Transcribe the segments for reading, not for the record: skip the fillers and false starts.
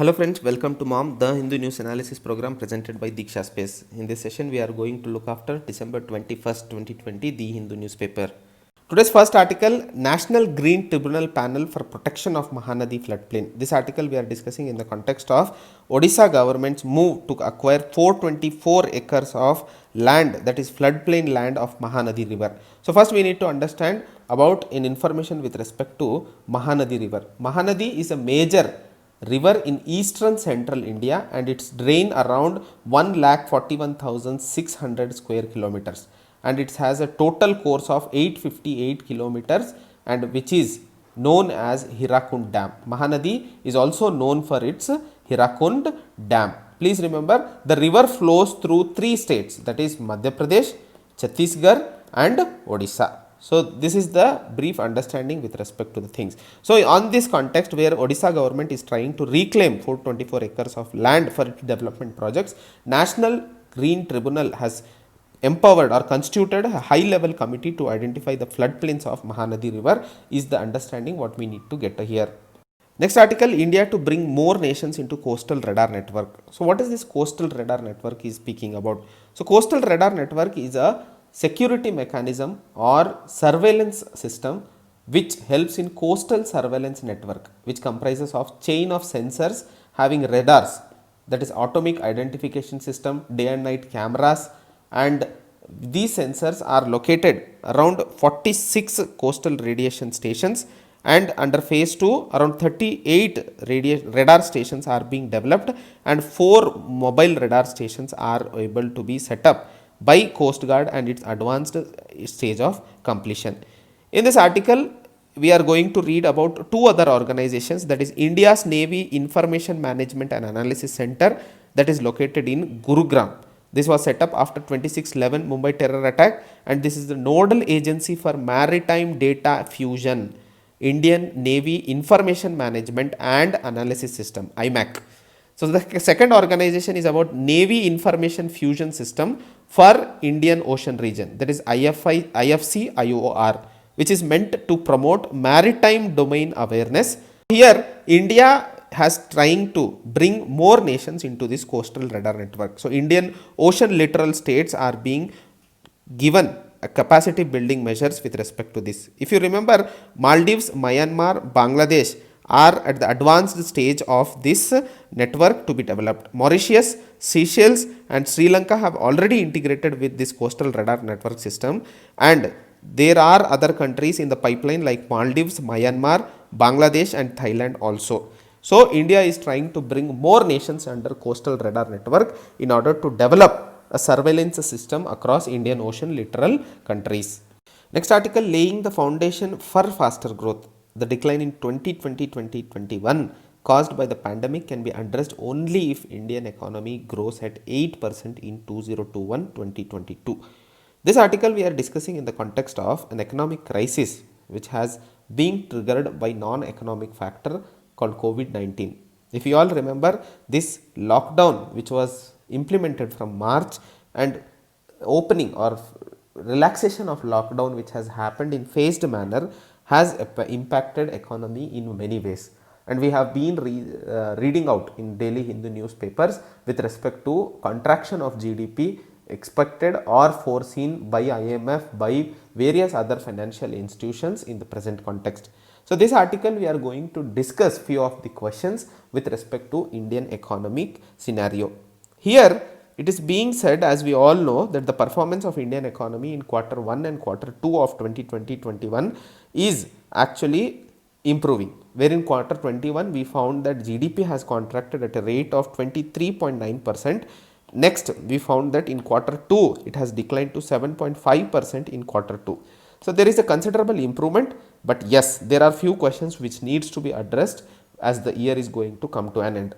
Hello friends, welcome to MOM, the Hindu News Analysis program presented by Diksha Space. In this session, we are going to look after December 21st, 2020, the Hindu newspaper. Today's first article, National Green Tribunal Panel for Protection of Mahanadi Floodplain. This article we are discussing in the context of Odisha government's move to acquire 424 acres of land, that is floodplain land of Mahanadi River. So first we need to understand about information with respect to Mahanadi River. Mahanadi is a major river in eastern central India and it's drain around 1,41,600 square kilometers and it has a total course of 858 kilometers and which is known as Hirakund Dam. Mahanadi is also known for its Hirakund Dam. Please remember the river flows through three states, that is Madhya Pradesh, Chhattisgarh and Odisha. So this is the brief understanding with respect to the things. So on this context where Odisha government is trying to reclaim 424 acres of land for its development projects, National Green Tribunal has empowered or constituted a high level committee to identify the floodplains of Mahanadi River is the understanding what we need to get here. Next article, India to bring more nations into coastal radar network. So what is this coastal radar network is speaking about? So coastal radar network is a security mechanism or surveillance system which helps in coastal surveillance network, which comprises of chain of sensors having radars, that is atomic identification system, day and night cameras, and these sensors are located around 46 coastal radiation stations, and under phase 2 around 38 radar stations are being developed and 4 mobile radar stations are able to be set up by Coast Guard and its advanced stage of completion. In this article, we are going to read about two other organizations, that is India's Navy Information Management and Analysis Center that is located in Gurugram. This was set up after 26/11 Mumbai terror attack and this is the nodal agency for maritime data fusion, Indian Navy Information Management and Analysis System, IMAC. So the second organization is about Navy Information Fusion System for Indian Ocean region, that is IFC IOR, which is meant to promote maritime domain awareness. Here India has trying to bring more nations into this coastal radar network. So Indian ocean littoral states are being given a capacity building measures with respect to this. If you remember, Maldives, Myanmar, Bangladesh are at the advanced stage of this network to be developed. Mauritius, Seychelles and Sri Lanka have already integrated with this coastal radar network system, and there are other countries in the pipeline like Maldives, Myanmar, Bangladesh and Thailand also. So India is trying to bring more nations under coastal radar network in order to develop a surveillance system across Indian Ocean littoral countries. Next article, laying the foundation for faster growth. The decline in 2020-2021 caused by the pandemic can be addressed only if Indian economy grows at 8% in 2021-2022. This article we are discussing in the context of an economic crisis which has been triggered by non-economic factor called COVID-19. If you all remember, this lockdown which was implemented from March and opening or relaxation of lockdown which has happened in phased manner has impacted economy in many ways, and we have been reading out in daily Hindu newspapers with respect to contraction of GDP expected or foreseen by IMF, by various other financial institutions in the present context. So this article we are going to discuss few of the questions with respect to Indian economic scenario. Here it is being said, as we all know, that the performance of Indian economy in quarter 1 and quarter 2 of 2020-21 is actually improving, where in quarter 21 we found that GDP has contracted at a rate of 23.9%. Next we found that in quarter 2 it has declined to 7.5% in quarter 2. So there is a considerable improvement, but yes, there are few questions which needs to be addressed as the year is going to come to an end.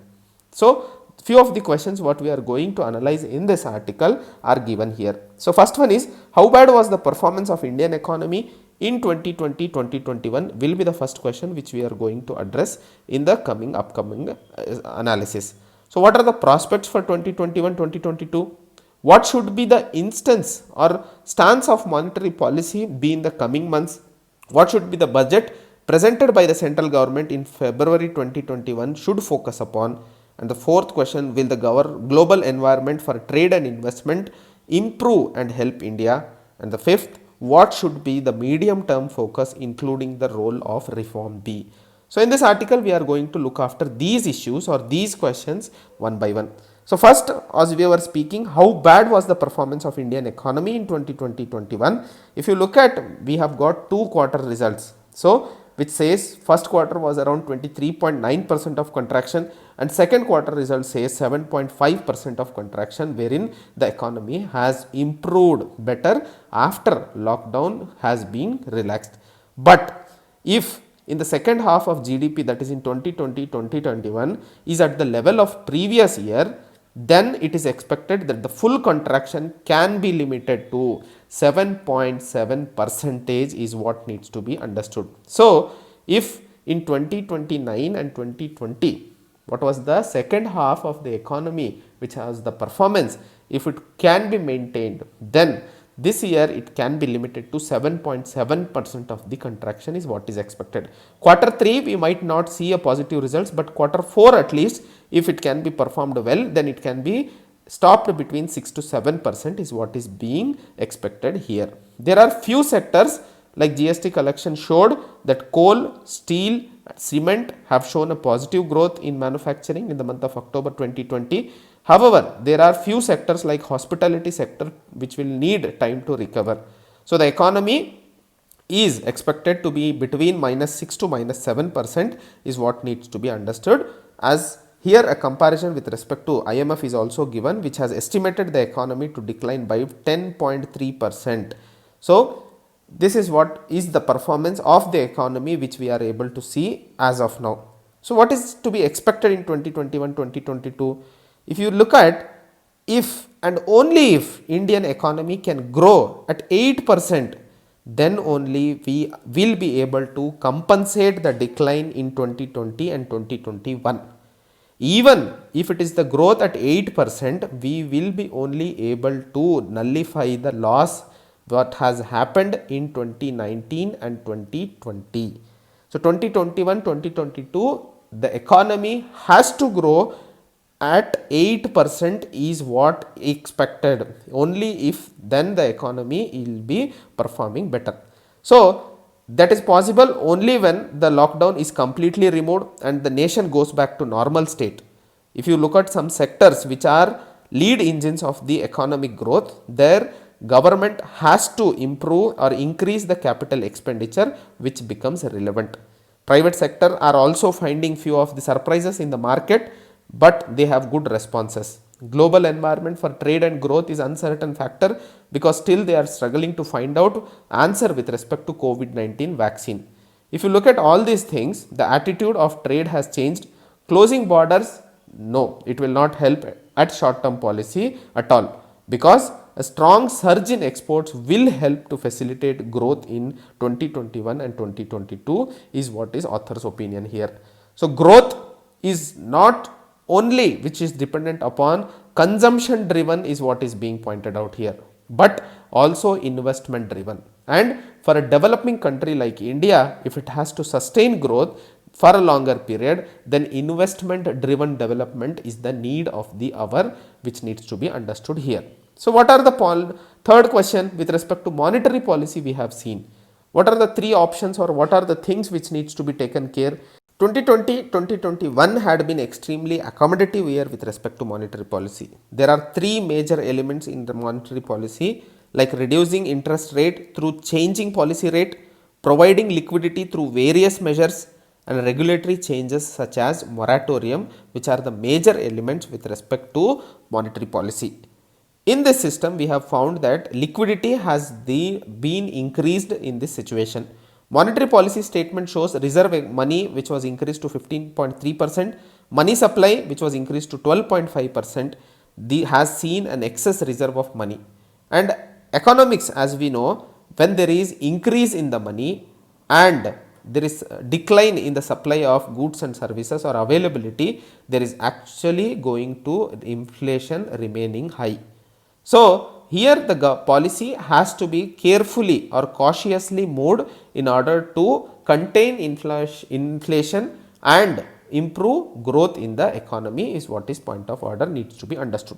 So few of the questions what we are going to analyze in this article are given here. So first one is, how bad was the performance of Indian economy in 2020-2021 will be the first question which we are going to address in the upcoming analysis. So what are the prospects for 2021-2022? What should be the instance or stance of monetary policy be in the coming months? What should be the budget presented by the central government in February 2021 should focus upon? And the fourth question, will the global environment for trade and investment improve and help India? And the fifth, what should be the medium term focus including the role of reform be? So in this article we are going to look after these issues or these questions one by one. So first, as we were speaking, how bad was the performance of Indian economy in 2020-21? If you look at, we have got 2 quarter results. So which says first quarter was around 23.9% of contraction and second quarter result says 7.5% of contraction, wherein the economy has improved better after lockdown has been relaxed. But if in the second half of GDP, that is in 2020-2021 is at the level of previous year, then it is expected that the full contraction can be limited to 7.7% is what needs to be understood. So if in 2029 and 2020, what was the second half of the economy which has the performance, if it can be maintained, then this year it can be limited to 7.7% of the contraction is what is expected. Quarter 3 we might not see a positive results, but quarter 4 at least, if it can be performed well, then it can be stopped between 6 to 7% is what is being expected here. There are few sectors like GST collection showed that coal, steel, cement have shown a positive growth in manufacturing in the month of October 2020. However, there are few sectors like hospitality sector which will need time to recover. So the economy is expected to be between -6 to -7% is what needs to be understood, as here a comparison with respect to IMF is also given, which has estimated the economy to decline by 10.3%. So this is what is the performance of the economy which we are able to see as of now. So what is to be expected in 2021-2022? If you look at, if and only if Indian economy can grow at 8%, then only we will be able to compensate the decline in 2020 and 2021. Even if it is the growth at 8%, we will be only able to nullify the loss what has happened in 2019 and 2020. So 2021-2022, the economy has to grow at 8% is what expected. Only if then the economy will be performing better. So that is possible only when the lockdown is completely removed and the nation goes back to normal state. If you look at some sectors which are lead engines of the economic growth, their government has to improve or increase the capital expenditure, which becomes relevant. Private sector are also finding few of the surprises in the market, but they have good responses. Global environment for trade and growth is uncertain factor because still they are struggling to find out answer with respect to COVID-19 vaccine. If you look at all these things, the attitude of trade has changed. Closing borders, no, it will not help at short term policy at all, because a strong surge in exports will help to facilitate growth in 2021 and 2022 is what is author's opinion here. So growth is not only which is dependent upon consumption driven is what is being pointed out here, but also investment driven. And for a developing country like India, if it has to sustain growth for a longer period, then investment driven development is the need of the hour, which needs to be understood here. So what are the third question with respect to monetary policy we have seen? What are the three options or what are the things which needs to be taken care? 2020-2021 had been extremely accommodative year with respect to monetary policy. There are three major elements in the monetary policy, like reducing interest rate through changing policy rate, providing liquidity through various measures, and regulatory changes such as moratorium, which are the major elements with respect to monetary policy. In this system, we have found that liquidity has been increased in this situation. Monetary policy statement shows reserve money which was increased to 15.3%, money supply which was increased to 12.5%, has seen an excess reserve of money. And economics, as we know, when there is increase in the money and there is a decline in the supply of goods and services or availability, there is actually going to inflation remaining high. So, here the policy has to be carefully or cautiously moved in order to contain inflation and improve growth in the economy is what is point of order needs to be understood.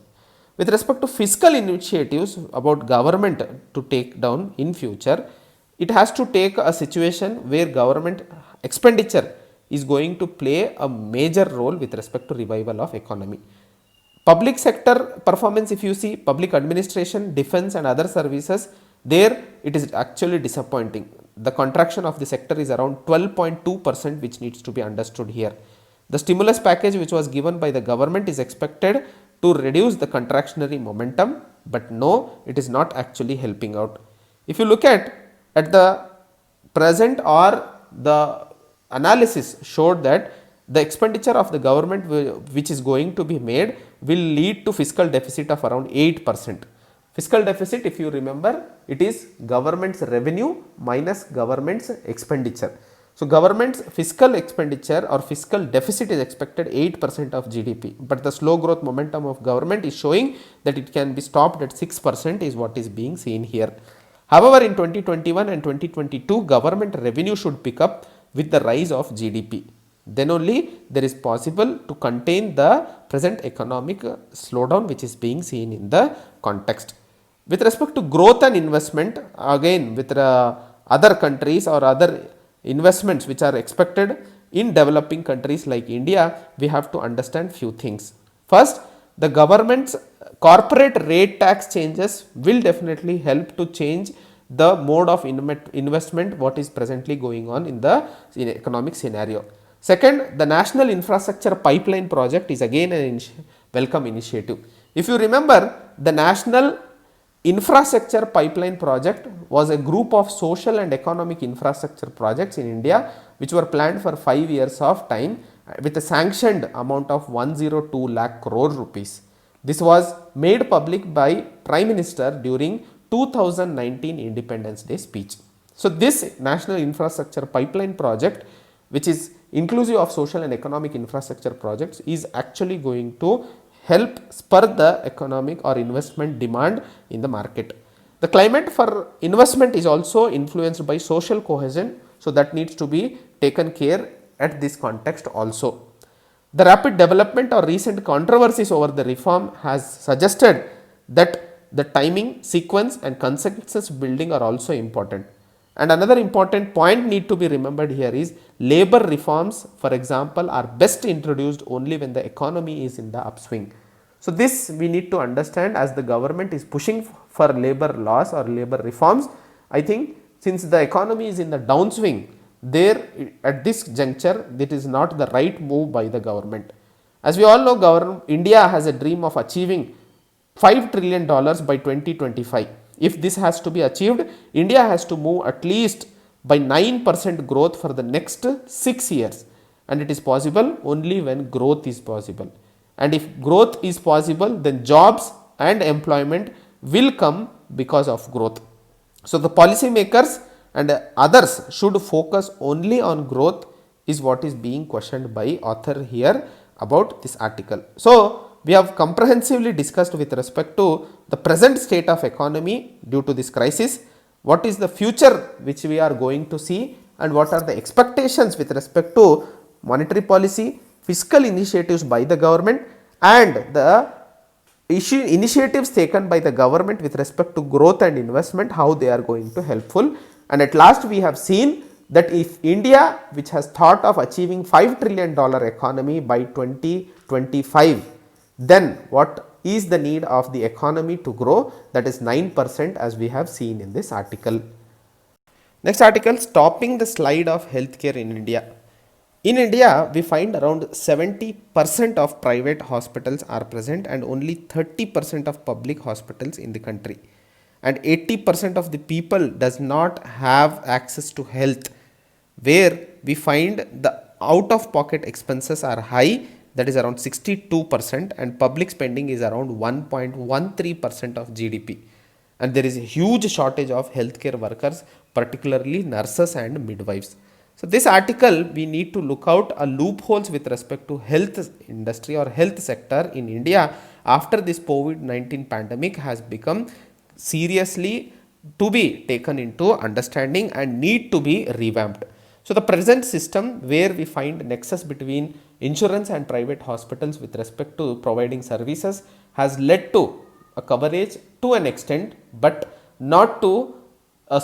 With respect to fiscal initiatives about government to take down in future, it has to take a situation where government expenditure is going to play a major role with respect to revival of economy. Public sector performance, if you see public administration, defense and other services, there it is actually disappointing. The contraction of the sector is around 12.2%, which needs to be understood here. The stimulus package which was given by the government is expected to reduce the contractionary momentum, but no, it is not actually helping out. If you look at the present, or the analysis showed that the expenditure of the government which is going to be made will lead to fiscal deficit of around 8%. Fiscal deficit, if you remember, it is government's revenue minus government's expenditure. So, government's fiscal expenditure or fiscal deficit is expected 8% of GDP, but the slow growth momentum of government is showing that it can be stopped at 6% is what is being seen here. However, in 2021 and 2022, government revenue should pick up with the rise of GDP. Then only there is possible to contain the present economic slowdown which is being seen in the context. With respect to growth and investment, again with other countries or other investments which are expected in developing countries like India, we have to understand few things. First, the government's corporate rate tax changes will definitely help to change the mode of investment what is presently going on in the economic scenario. Second, the National Infrastructure Pipeline Project is again a welcome initiative. If you remember, the National Infrastructure Pipeline Project was a group of social and economic infrastructure projects in India which were planned for 5 years of time with a sanctioned amount of 102 lakh crore rupees. This was made public by Prime Minister during 2019 Independence Day speech. So, this National Infrastructure Pipeline Project, which is inclusive of social and economic infrastructure projects, is actually going to help spur the economic or investment demand in the market. The climate for investment is also influenced by social cohesion, so that needs to be taken care at this context also. The rapid development or recent controversies over the reform has suggested that the timing, sequence and consensus building are also important. And another important point need to be remembered here is labor reforms, for example, are best introduced only when the economy is in the upswing. So, this we need to understand as the government is pushing for labor laws or labor reforms. I think since the economy is in the downswing, there at this juncture it is not the right move by the government. As we all know, India has a dream of achieving $5 trillion by 2025. If this has to be achieved, India has to move at least by 9% growth for the next 6 years, and it is possible only when growth is possible. And if growth is possible, then jobs and employment will come because of growth. So, the policy makers and others should focus only on growth is what is being questioned by author here about this article. So, we have comprehensively discussed with respect to the present state of economy due to this crisis, what is the future which we are going to see, and what are the expectations with respect to monetary policy, fiscal initiatives by the government and the initiatives taken by the government with respect to growth and investment, how they are going to helpful. And at last we have seen that if India, which has thought of achieving $5 trillion economy by 2025, then what is the need of the economy to grow? That is 9% as we have seen in this article. Next article, stopping the slide of healthcare in India. In India, we find around 70% of private hospitals are present and only 30% of public hospitals in the country. And 80% of the people does not have access to health, where we find the out of pocket expenses are high, that is around 62%, and public spending is around 1.13% of GDP. And there is a huge shortage of healthcare workers, particularly nurses and midwives. So this article, we need to look out a loopholes with respect to health industry or health sector in India after this COVID-19 pandemic has become seriously to be taken into understanding and need to be revamped. So the present system where we find nexus between insurance and private hospitals with respect to providing services has led to a coverage to an extent, but not to a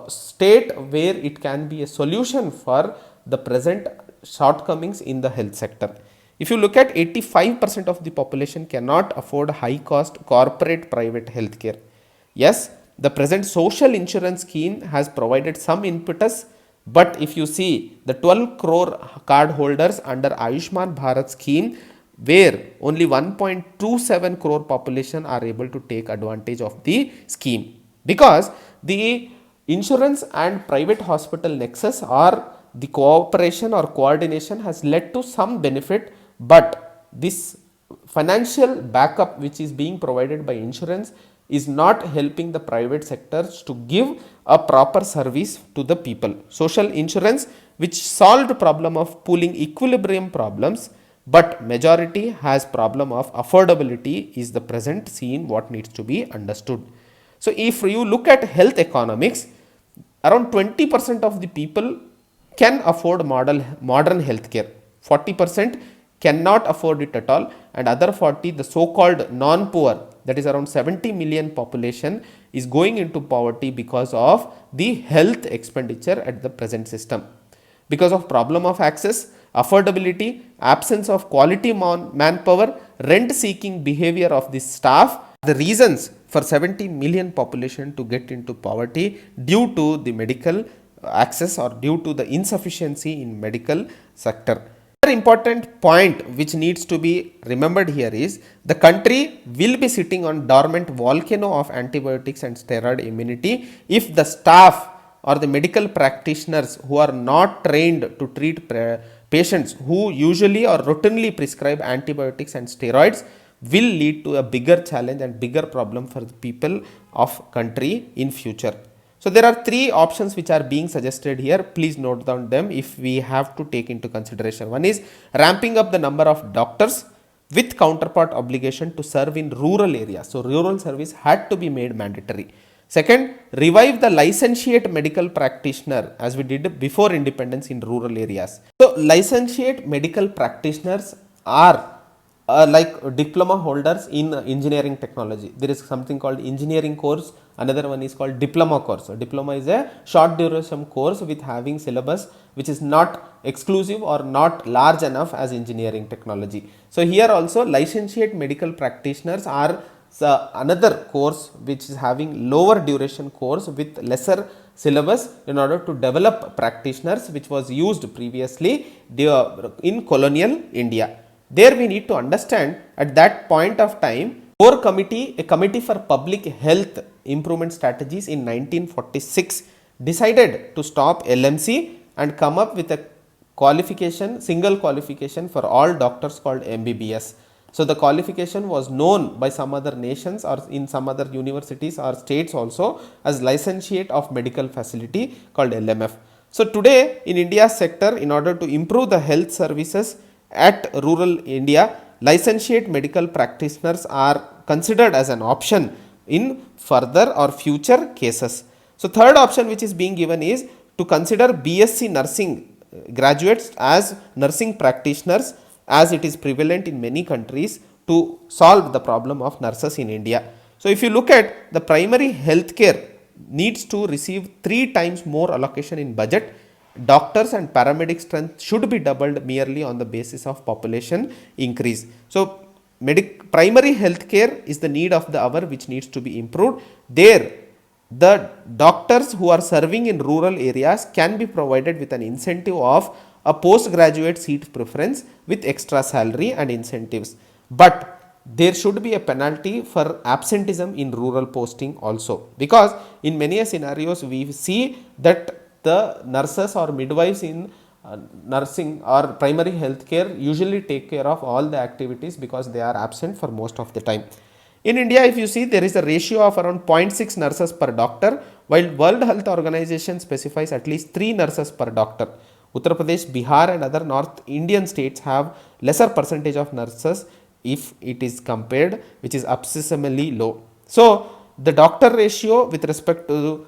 state where it can be a solution for the present shortcomings in the health sector. If you look at 85% of the population cannot afford high cost corporate private healthcare. Yes, the present social insurance scheme has provided some impetus, but if you see the 12 crore card holders under Ayushman Bharat scheme, where only 1.27 crore population are able to take advantage of the scheme, because the insurance and private hospital nexus or the cooperation or coordination has led to some benefit, but this financial backup which is being provided by insurance is not helping the private sectors to give a proper service to the people. Social insurance which solved problem of pooling equilibrium problems, but majority has problem of affordability is the present scene what needs to be understood. So if you look at health economics, around 20% of the people can afford modern healthcare, 40% cannot afford it at all, and other 40, the so called non poor, that is around 70 million population, is going into poverty because of the health expenditure at the present system, because of problem of access, affordability, absence of quality manpower, rent seeking behavior of the staff. The reasons for 70 million population to get into poverty due to the medical access or due to the insufficiency in medical sector. Another important point which needs to be remembered here is the country will be sitting on dormant volcano of antibiotics and steroid immunity if the staff or the medical practitioners who are not trained to treat patients who usually or routinely prescribe antibiotics and steroids will lead to a bigger challenge and bigger problem for the people of country in future. So there are three options which are being suggested here. Please note down them if we have to take into consideration. One is ramping up the number of doctors with counterpart obligation to serve in rural areas. So rural service had to be made mandatory. Second, revive the licentiate medical practitioner as we did before independence in rural areas. So licentiate medical practitioners are like diploma holders in engineering technology. There is something called engineering course, another one is called diploma course. So diploma is a short duration course with having syllabus which is not exclusive or not large enough as engineering technology. So here also licentiate medical practitioners are another course which is having lower duration course with lesser syllabus in order to develop practitioners, which was used previously in colonial India. There we need to understand at that point of time, core committee, a committee for public health improvement strategies in 1946 decided to stop LMC and come up with a qualification, single qualification for all doctors called MBBS. So the qualification was known by some other nations or in some other universities or states also as licentiate of medical facility called LMF. So today in India's sector, in order to improve the health services at rural India, licentiate medical practitioners are considered as an option in further or future cases. So third option which is being given is to consider BSc nursing graduates as nursing practitioners, as it is prevalent in many countries to solve the problem of nurses in India. So if you look at the primary healthcare needs to receive 3 times more allocation in budget. Doctors and paramedic strength should be doubled merely on the basis of population increase. So primary healthcare is the need of the hour which needs to be improved. There the doctors who are serving in rural areas can be provided with an incentive of a postgraduate seat preference with extra salary and incentives. But there should be a penalty for absenteeism in rural posting also, because in many scenarios we see that the nurses or midwives in nursing or primary health care usually take care of all the activities because they are absent for most of the time. In India, if you see, there is a ratio of around 0.6 nurses per doctor, while World Health Organization specifies at least 3 nurses per doctor. Uttar Pradesh, Bihar and other North Indian states have lesser percentage of nurses if it is compared, which is abysmally low. So, the doctor ratio with respect to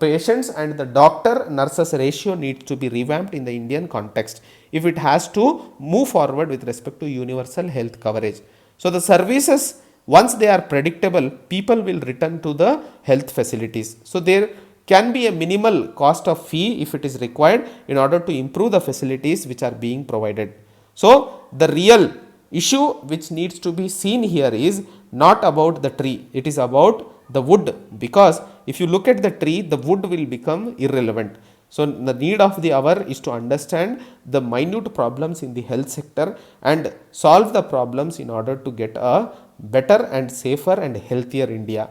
patients and the doctor nurses ratio needs to be revamped in the Indian context if it has to move forward with respect to universal health coverage. So, the services, once they are predictable, people will return to the health facilities. So, there can be a minimal cost of fee if it is required in order to improve the facilities which are being provided. So, the real issue which needs to be seen here is not about the tree, it is about the wood, because if you look at the tree, the wood will become irrelevant. So, the need of the hour is to understand the minute problems in the health sector and solve the problems in order to get a better and safer and healthier India.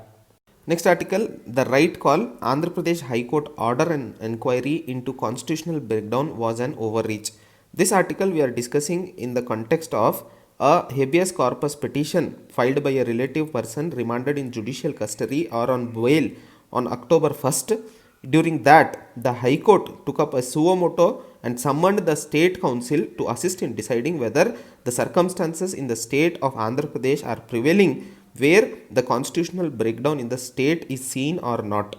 Next article, the right call, Andhra Pradesh High Court order an inquiry into constitutional breakdown was an overreach. This article we are discussing in the context of a habeas corpus petition filed by a relative person remanded in judicial custody or on bail on October 1st. During that, the High Court took up a suo motu and summoned the State Council to assist in deciding whether the circumstances in the state of Andhra Pradesh are prevailing where the constitutional breakdown in the state is seen or not.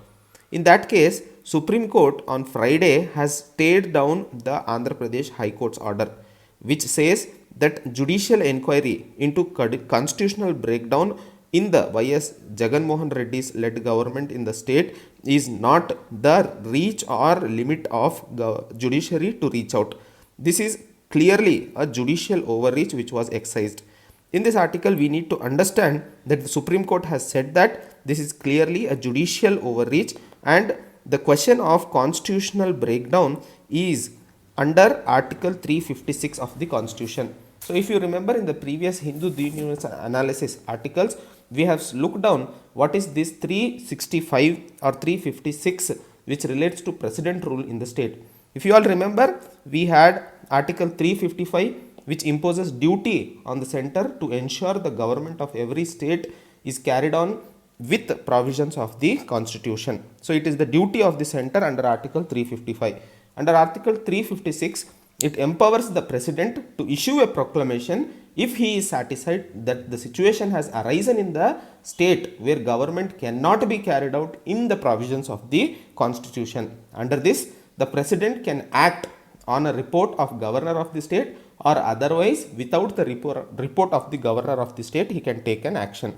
In that case, Supreme Court on Friday has stayed down the Andhra Pradesh High Court's order, which says that judicial inquiry into constitutional breakdown in the Y.S. Jagan Mohan Reddy's led government in the state is not the reach or limit of judiciary to reach out. This is clearly a judicial overreach which was excised. In this article, we need to understand that the Supreme Court has said that this is clearly a judicial overreach and the question of constitutional breakdown is under Article 356 of the Constitution. So, if you remember in the previous Hindu Universe analysis articles, we have looked down what is this 365 or 356 which relates to president rule in the state. If you all remember, we had Article 355 which imposes duty on the center to ensure the government of every state is carried on with provisions of the constitution. So, it is the duty of the center under Article 355. Under Article 356, it empowers the president to issue a proclamation if he is satisfied that the situation has arisen in the state where government cannot be carried out in the provisions of the constitution. Under this, the president can act on a report of governor of the state or otherwise without the report of the governor of the state he can take an action.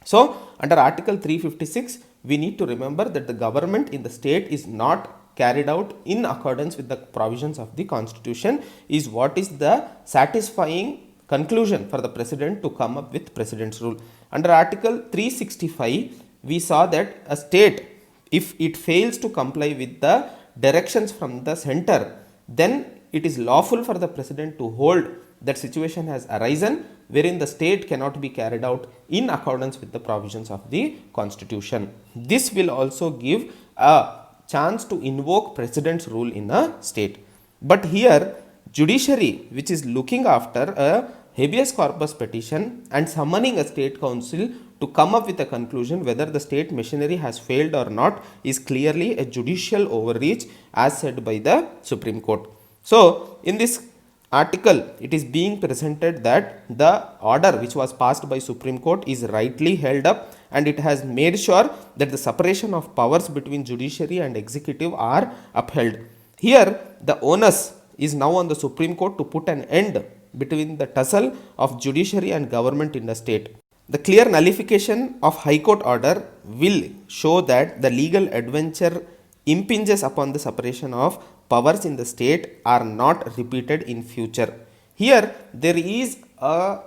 So, under Article 356, we need to remember that the government in the state is not carried out in accordance with the provisions of the constitution is what is the satisfying conclusion for the president to come up with president's rule. Under Article 365, we saw that a state, if it fails to comply with the directions from the center, then it is lawful for the president to hold that situation has arisen wherein the state cannot be carried out in accordance with the provisions of the constitution. This will also give a chance to invoke president's rule in a state. But here, judiciary, which is looking after a habeas corpus petition and summoning a state council to come up with a conclusion whether the state machinery has failed or not, is clearly a judicial overreach as said by the Supreme Court. So, in this article, it is being presented that the order which was passed by Supreme Court is rightly held up and it has made sure that the separation of powers between judiciary and executive are upheld. Here, the onus is now on the Supreme Court to put an end between the tussle of judiciary and government in the state. The clear nullification of High Court order will show that the legal adventure impinges upon the separation of powers in the state are not repeated in future. Here, there is a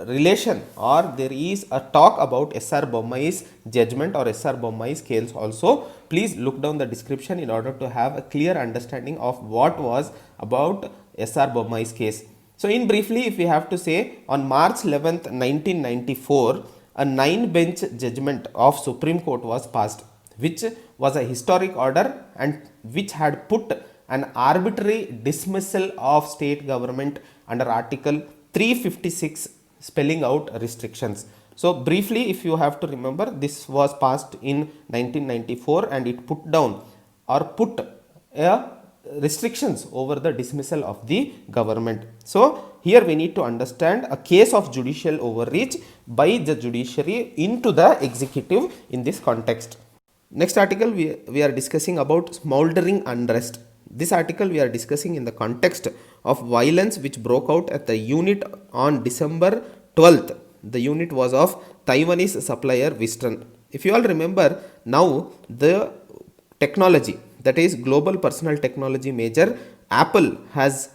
relation or there is a talk about S.R. Bommai's judgment or S.R. Bommai's case also. Please look down the description in order to have a clear understanding of what was about S.R. Bommai's case. So, in briefly, if we have to say, on March 11th, 1994, a 9-bench judgment of Supreme Court was passed, which was a historic order and which had put an arbitrary dismissal of state government under Article 356, spelling out restrictions. So briefly, if you have to remember, this was passed in 1994 and it put down or put a restrictions over the dismissal of the government. So here we need to understand a case of judicial overreach by the judiciary into the executive in this context. Next article we are discussing about smoldering unrest. This article we are discussing in the context of violence which broke out at the unit on December 12th. The unit was of Taiwanese supplier Wistron. If you all remember, now the technology, that is global personal technology major Apple, has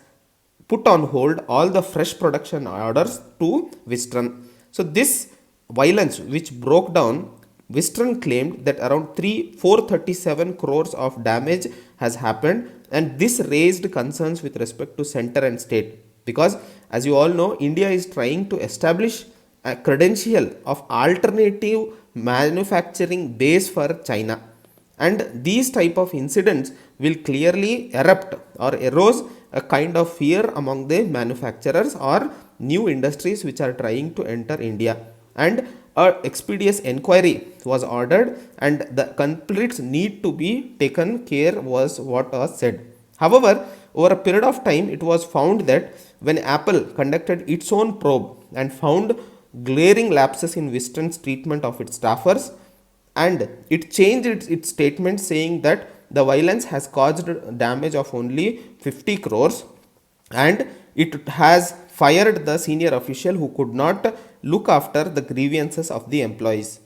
put on hold all the fresh production orders to Wistron. So this violence which broke down, Wistron claimed that around 437 crores of damage has happened, and this raised concerns with respect to center and state, because as you all know, India is trying to establish a credential of alternative manufacturing base for China, and these type of incidents will clearly erupt or arouse a kind of fear among the manufacturers or new industries which are trying to enter India, and a expeditious inquiry was ordered and the culprits need to be taken care was what was said. However, over a period of time it was found that when Apple conducted its own probe and found glaring lapses in Wistron's treatment of its staffers, and it changed its statement saying that the violence has caused damage of only 50 crores and it has fired the senior official who could not look after the grievances of the employees.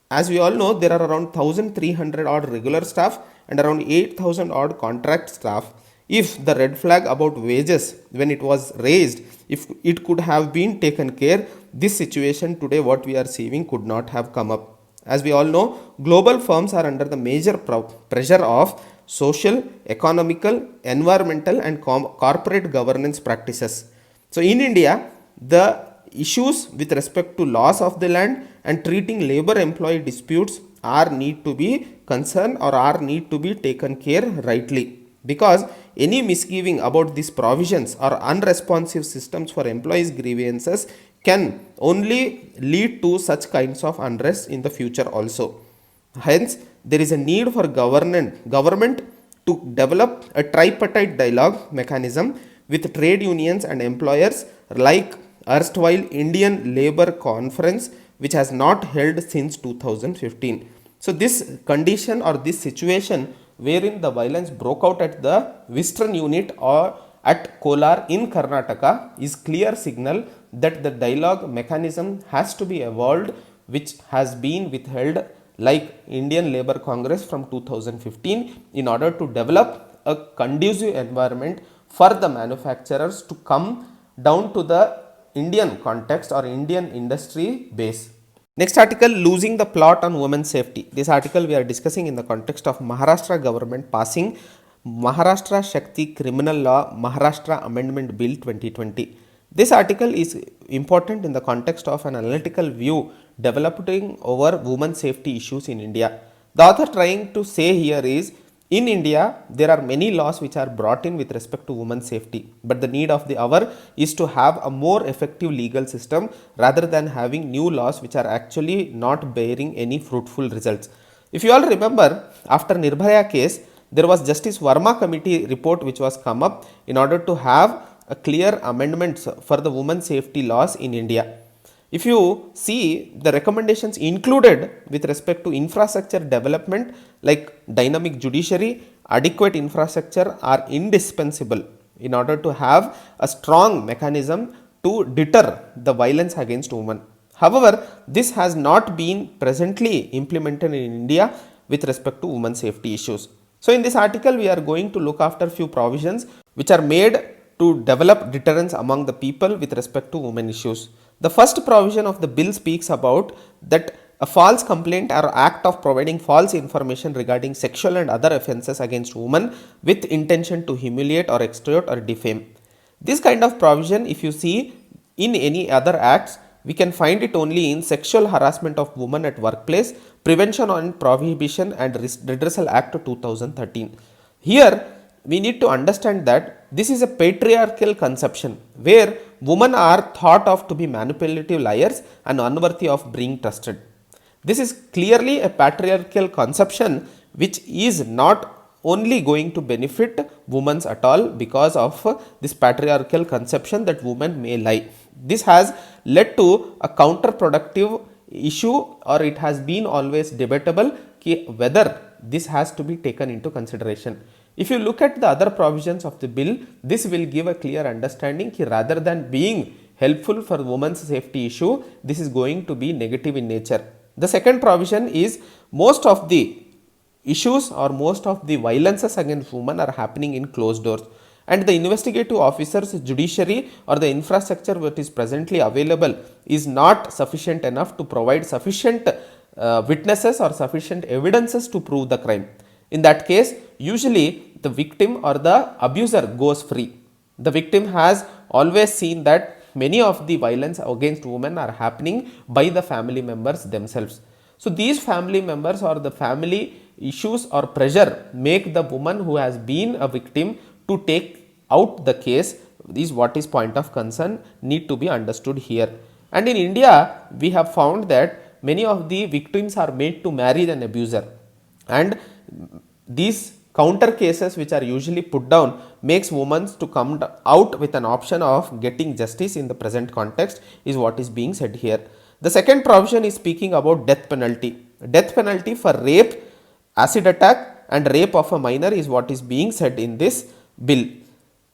As we all know, there are around 1300 odd regular staff and around 8000 odd contract staff. If the red flag about wages when it was raised, if it could have been taken care, this situation today what we are seeing could not have come up. As we all know, global firms are under the major pressure of social, economical, environmental and corporate governance practices. So in India, the issues with respect to loss of the land and treating labor employee disputes are need to be concerned or are need to be taken care rightly, because any misgiving about these provisions or unresponsive systems for employees grievances can only lead to such kinds of unrest in the future also. Hence, there is a need for government to develop a tripartite dialogue mechanism with trade unions and employers like erstwhile Indian Labour Conference, which has not held since 2015. So this condition or this situation wherein the violence broke out at the Wistron unit or at Kolar in Karnataka is clear signal that the dialogue mechanism has to be evolved, which has been withheld like Indian Labour Congress from 2015 in order to develop a conducive environment for the manufacturers to come down to the Indian context or Indian industry base. Next article, losing the plot on women's safety. This article we are discussing in the context of Maharashtra government passing Maharashtra Shakti Criminal Law Maharashtra Amendment Bill 2020. This article is important in the context of an analytical view developing over women's safety issues in India. The author trying to say here is, in India, there are many laws which are brought in with respect to women's safety, but the need of the hour is to have a more effective legal system rather than having new laws which are actually not bearing any fruitful results. If you all remember, after Nirbhaya case, there was Justice Verma committee report which was come up in order to have a clear amendments for the women's safety laws in India. If you see, the recommendations included with respect to infrastructure development like dynamic judiciary, adequate infrastructure are indispensable in order to have a strong mechanism to deter the violence against women. However, this has not been presently implemented in India with respect to women's safety issues. So in this article, we are going to look after few provisions which are made to develop deterrence among the people with respect to women issues. The first provision of the bill speaks about that a false complaint or act of providing false information regarding sexual and other offences against women with intention to humiliate or extort or defame. This kind of provision, if you see in any other acts, we can find it only in Sexual Harassment of Women at Workplace, Prevention and Prohibition and Redressal Act 2013. Here, we need to understand that this is a patriarchal conception where women are thought of to be manipulative liars and unworthy of being trusted. This is clearly a patriarchal conception which is not only going to benefit women at all because of this patriarchal conception that women may lie. This has led to a counterproductive issue, or it has been always debatable whether this has to be taken into consideration. If you look at the other provisions of the bill, this will give a clear understanding rather than being helpful for women's safety issue, this is going to be negative in nature. The second provision is most of the issues or most of the violences against women are happening in closed doors, and the investigative officers, judiciary or the infrastructure that is presently available is not sufficient enough to provide sufficient witnesses or sufficient evidences to prove the crime. In that case, usually the victim or the abuser goes free. The victim has always seen that many of the violence against women are happening by the family members themselves. So these family members or the family issues or pressure make the woman who has been a victim to take out the case. This is what is point of concern need to be understood here. And in India, we have found that many of the victims are made to marry an abuser, and these counter cases which are usually put down makes women to come out with an option of getting justice in the present context is what is being said here. The second provision is speaking about death penalty. Death penalty for rape, acid attack and rape of a minor is what is being said in this bill.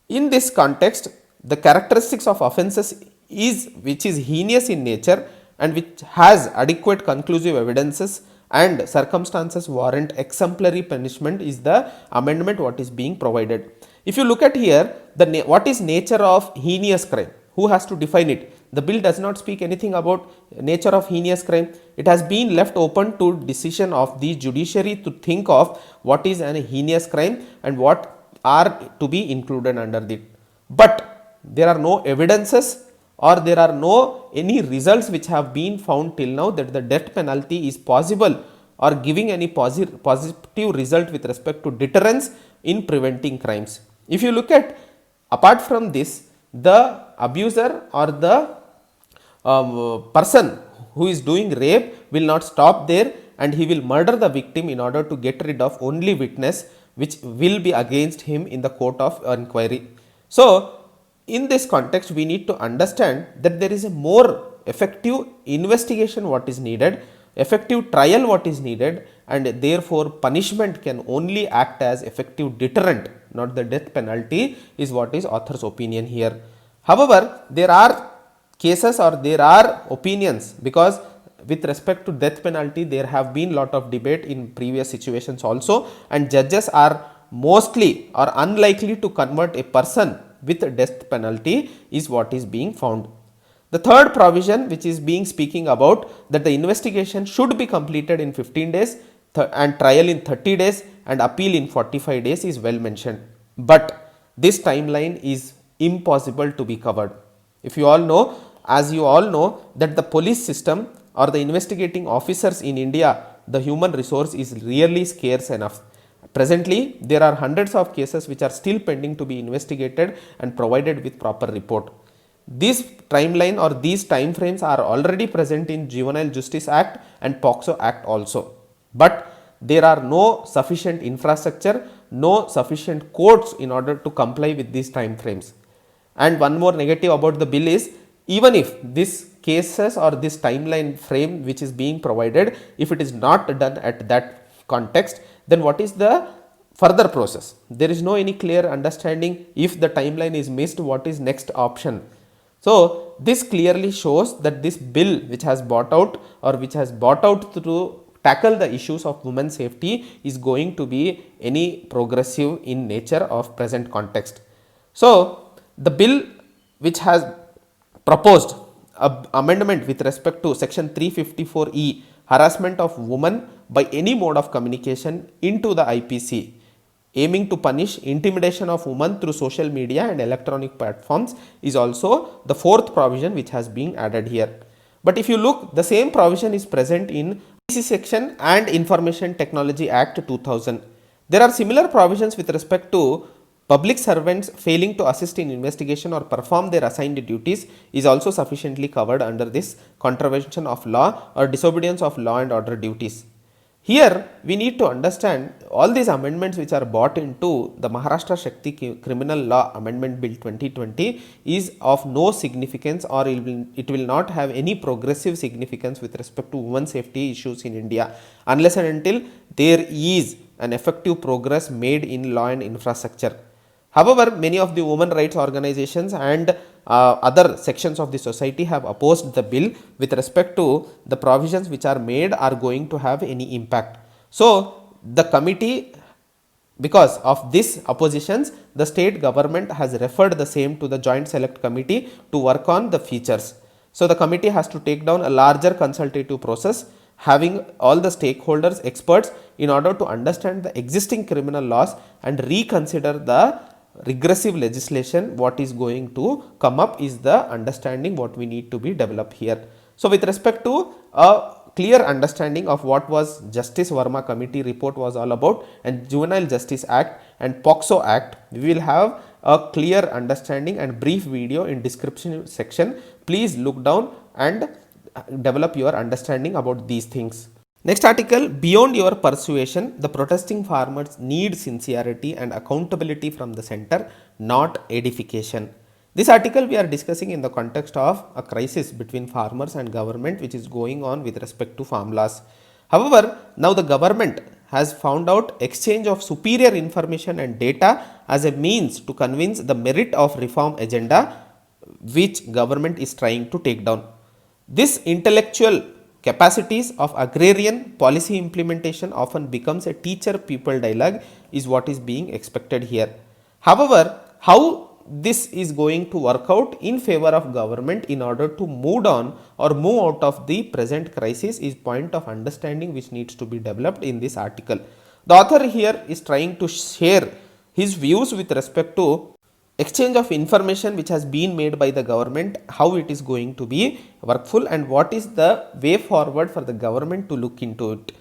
In this context, the characteristics of offences is which is heinous in nature and which has adequate conclusive evidences and circumstances warrant exemplary punishment is the amendment what is being provided. If you look at here, what is nature of heinous crime? Who has to define it? The bill does not speak anything about nature of heinous crime. It has been left open to decision of the judiciary to think of what is an heinous crime and what are to be included under it. But there are no evidences or there are no any results which have been found till now that the death penalty is possible or giving any positive result with respect to deterrence in preventing crimes. If you look at apart from this, the abuser or the person who is doing rape will not stop there and he will murder the victim in order to get rid of only witness which will be against him in the court of inquiry. So in this context, we need to understand that there is a more effective investigation what is needed, effective trial what is needed, and therefore punishment can only act as effective deterrent, not the death penalty is what is author's opinion here. However, there are cases or there are opinions because with respect to death penalty there have been lot of debate in previous situations also, and judges are mostly or unlikely to convert a person with death penalty is what is being found. The third provision which is being speaking about that the investigation should be completed in 15 days and trial in 30 days and appeal in 45 days is well mentioned. But this timeline is impossible to be covered. If you all know, as you all know that the police system or the investigating officers in India, the human resource is really scarce enough. Presently, there are hundreds of cases which are still pending to be investigated and provided with proper report. This timeline or these time frames are already present in Juvenile Justice Act and POCSO Act also. But there are no sufficient infrastructure, no sufficient courts in order to comply with these time frames. And one more negative about the bill is even if this cases or this timeline frame which is being provided, if it is not done at that context, then what is the further process? There is no any clear understanding. If the timeline is missed, what is next option? So this clearly shows that this bill which has brought out or which has brought out to tackle the issues of women's safety is going to be any progressive in nature of present context. So the bill which has proposed amendment with respect to section 354E, harassment of women by any mode of communication into the IPC, aiming to punish intimidation of women through social media and electronic platforms is also the fourth provision which has been added here. But if you look, the same provision is present in IPC section and Information Technology Act 2000. There are similar provisions with respect to Public servants failing to assist in investigation or perform their assigned duties is also sufficiently covered under this contravention of law or disobedience of law and order duties. Here we need to understand all these amendments which are brought into the Maharashtra Shakti Criminal Law Amendment Bill 2020 is of no significance, or it will not have any progressive significance with respect to women safety issues in India unless and until there is an effective progress made in law and infrastructure. However, many of the women rights organizations and other sections of the society have opposed the bill with respect to the provisions which are made are going to have any impact. So, the committee, because of this oppositions, the state government has referred the same to the Joint Select Committee to work on the features. So, the committee has to take down a larger consultative process having all the stakeholders, experts in order to understand the existing criminal laws and reconsider the regressive legislation. What is going to come up is the understanding what we need to be developed here. So, with respect to a clear understanding of what was Justice Verma committee report was all about and Juvenile Justice Act and POCSO Act, we will have a clear understanding and brief video in description section. Please look down and develop your understanding about these things. Next article, beyond your persuasion, the protesting farmers need sincerity and accountability from the center, not edification. This article we are discussing in the context of a crisis between farmers and government which is going on with respect to farm laws. However, now the government has found out exchange of superior information and data as a means to convince the merit of reform agenda which government is trying to take down. This intellectual capacities of agrarian policy implementation often becomes a teacher-pupil dialogue is what is being expected here. However, how this is going to work out in favor of government in order to move on or move out of the present crisis is point of understanding which needs to be developed in this article. The author here is trying to share his views with respect to exchange of information which has been made by the government, how it is going to be workful and what is the way forward for the government to look into it.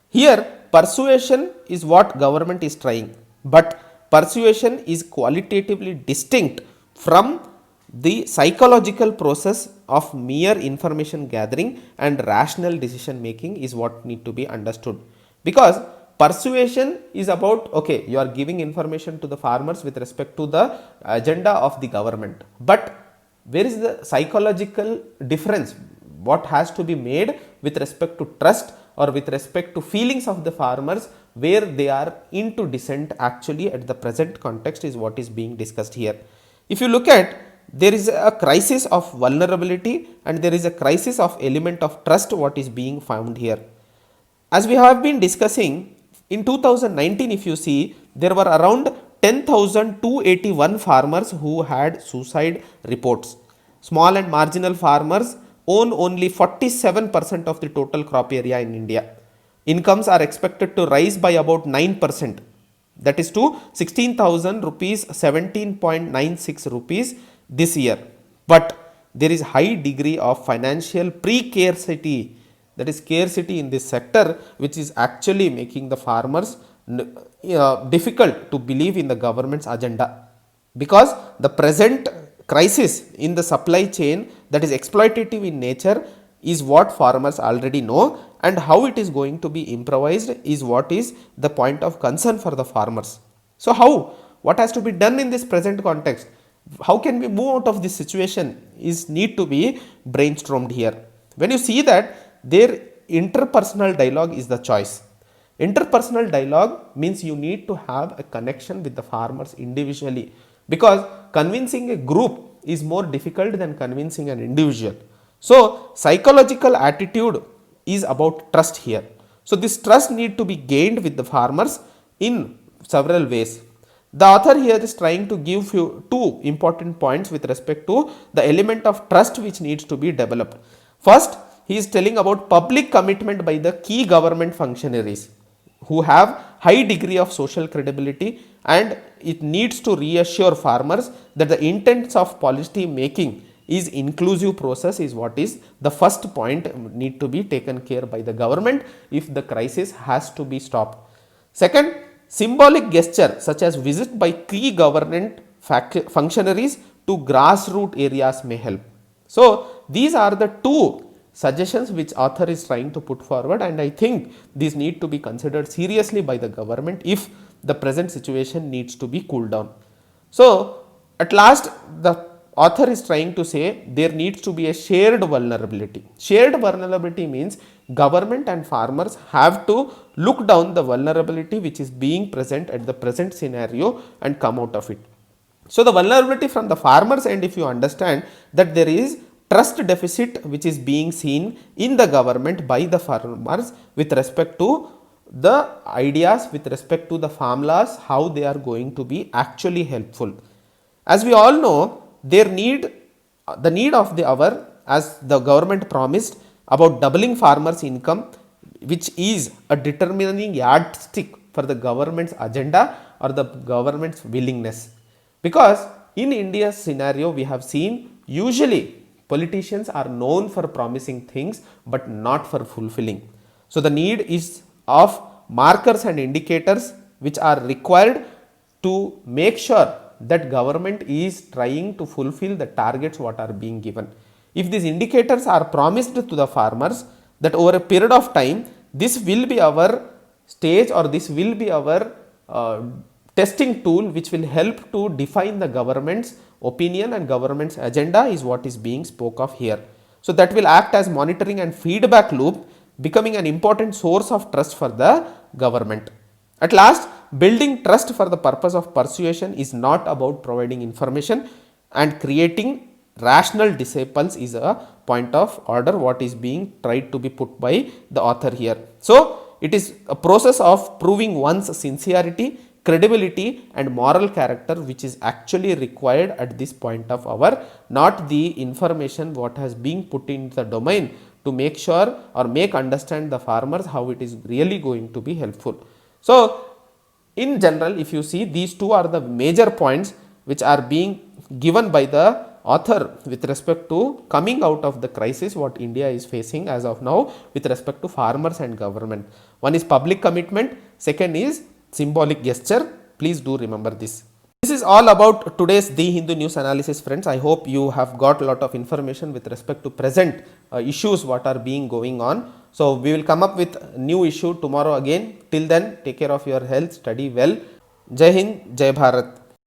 Here persuasion is what government is trying, but persuasion is qualitatively distinct from the psychological process of mere information gathering and rational decision making is what need to be understood, because persuasion is about, okay, you are giving information to the farmers with respect to the agenda of the government, but where is the psychological difference what has to be made with respect to trust or with respect to feelings of the farmers where they are into dissent actually at the present context is what is being discussed here. If you look at, there is a crisis of vulnerability and there is a crisis of element of trust what is being found here. As we have been discussing, in 2019 if you see, there were around 10,281 farmers who had suicide reports. Small and marginal farmers own only 47% of the total crop area in India. Incomes are expected to rise by about 9%, that is to 16,000 rupees, 17.96 rupees this year. But there is high degree of financial precarity, that is scarcity in this sector, which is actually making the farmers difficult to believe in the government's agenda, because the present crisis in the supply chain that is exploitative in nature is what farmers already know, and how it is going to be improvised is what is the point of concern for the farmers. So how, what has to be done in this present context, how can we move out of this situation is need to be brainstormed here. When you see that their interpersonal dialogue is the choice. Interpersonal dialogue means you need to have a connection with the farmers individually, because convincing a group is more difficult than convincing an individual. So psychological attitude is about trust here. So this trust need to be gained with the farmers in several ways. The author here is trying to give you two important points with respect to the element of trust which needs to be developed. First, he is telling about public commitment by the key government functionaries who have high degree of social credibility, and it needs to reassure farmers that the intents of policy making is inclusive process is what is the first point need to be taken care by the government if the crisis has to be stopped. Second, Symbolic gesture such as visit by key government functionaries to grassroots areas may help. So these are the two suggestions which author is trying to put forward, and I think these need to be considered seriously by the government if the present situation needs to be cooled down. So at last the author is trying to say there needs to be a shared vulnerability. Shared vulnerability means government and farmers have to look down the vulnerability which is being present at the present scenario and come out of it. So the vulnerability from the farmers end, if you understand that there is trust deficit which is being seen in the government by the farmers with respect to the ideas, with respect to the farm laws, how they are going to be actually helpful. As we all know, the need of the hour, as the government promised about doubling farmers' income, which is a determining yardstick for the government's agenda or the government's willingness. Because in India's scenario, we have seen usually politicians are known for promising things but not for fulfilling. So the need is of markers and indicators which are required to make sure that government is trying to fulfill the targets what are being given. If these indicators are promised to the farmers that over a period of time this will be our stage or this will be our testing tool which will help to define the government's opinion and government's agenda is what is being spoke of here. So that will act as monitoring and feedback loop, becoming an important source of trust for the government. At last, building trust for the purpose of persuasion is not about providing information, and creating rational disciples is a point of order what is being tried to be put by the author here. So it is a process of proving one's sincerity, credibility and moral character which is actually required at this point of hour, not the information what has been put in the domain to make sure or make understand the farmers how it is really going to be helpful. So in general, if you see, these two are the major points which are being given by the author with respect to coming out of the crisis what India is facing as of now with respect to farmers and government. One is public commitment, second is symbolic gesture. Please do remember this. This is all about today's The Hindu News Analysis, friends. I hope you have got a lot of information with respect to present issues what are being going on. So we will come up with a new issue tomorrow again. Till then, take care of your health, study well. Jai Hind, Jai Bharat.